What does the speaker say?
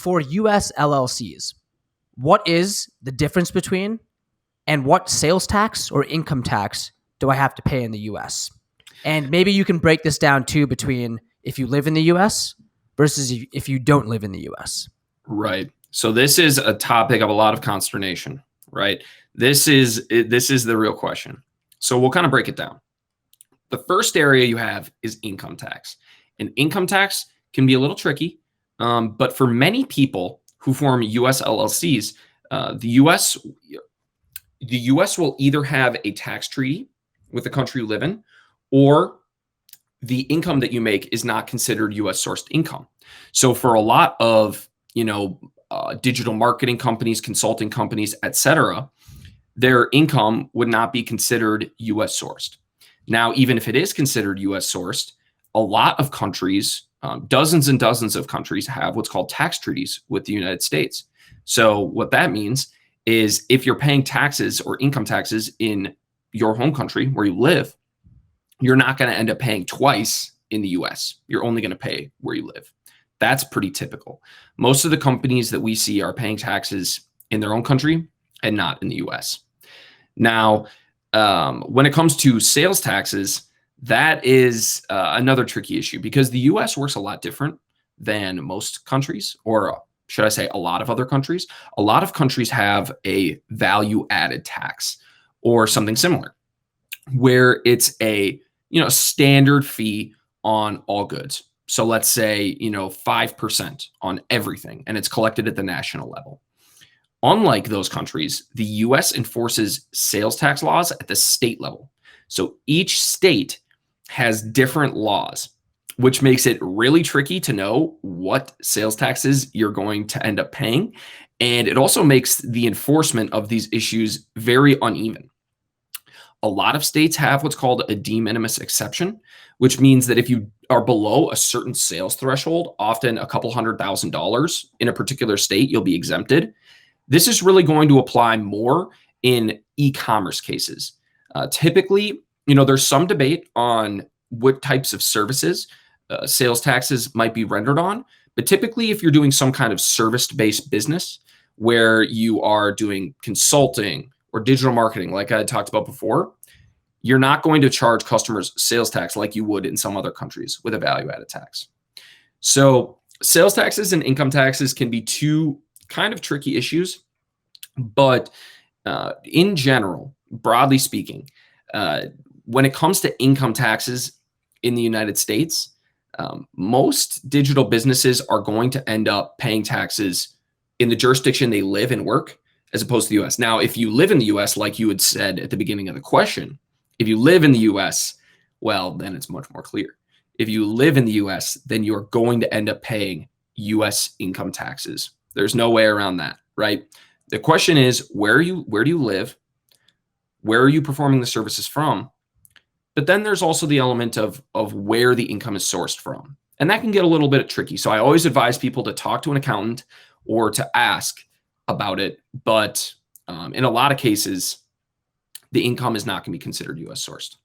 for US LLCs, what is the difference between and what sales tax or income tax do I have to pay in the US? And maybe you can break this down too between if you live in the US versus if you don't live in the US. Right. So this is a topic of a lot of consternation, right? This is the real question. So we'll kind of break it down. The first area you have is income tax. And income tax can be a little tricky, but for many people who form US LLCs, the US will either have a tax treaty with the country you live in, or the income that you make is not considered US sourced income. So for a lot of digital marketing companies, consulting companies, etc., their income would not be considered US sourced. Now, even if it is considered US sourced, a lot of countries, dozens and dozens of countries, have what's called tax treaties with the United States. So what that means is if you're paying taxes or income taxes in your home country where you live, you're not going to end up paying twice in the US. You're only going to pay where you live. That's pretty typical. Most of the companies that we see are paying taxes in their own country and not in the US. Now, when it comes to sales taxes, that is another tricky issue because the US works a lot different than most countries, or should I say a lot of other countries. A lot of countries have a value added tax or something similar, where it's a standard fee on all goods. So let's say 5% on everything, and it's collected at the national level. Unlike those countries, the US enforces sales tax laws at the state level. So each state has different laws, which makes it really tricky to know what sales taxes you're going to end up paying. And it also makes the enforcement of these issues very uneven. A lot of states have what's called a de-minimus exception, which means that if you are below a certain sales threshold, often a couple $100,000 in a particular state, you'll be exempted. This is really going to apply more in e-commerce cases. Typically, there's some debate on what types of services sales taxes might be rendered on. But typically, if you're doing some kind of service-based business where you are doing consulting or digital marketing, like I had talked about before, you're not going to charge customers sales tax like you would in some other countries with a value-added tax. So sales taxes and income taxes can be two kind of tricky issues, but in general, broadly speaking, when it comes to income taxes in the United States, most digital businesses are going to end up paying taxes in the jurisdiction they live and work, as opposed to the US. Now, if you live in the US, like you had said at the beginning of the question, if you live in the US, well, then it's much more clear. If you live in the US, then you're going to end up paying US income taxes. There's no way around that, right? The question is, where do you live? Where are you performing the services from? But then there's also the element of where the income is sourced from. And that can get a little bit tricky. So I always advise people to talk to an accountant or to ask about it. But in a lot of cases, the income is not going to be considered US sourced.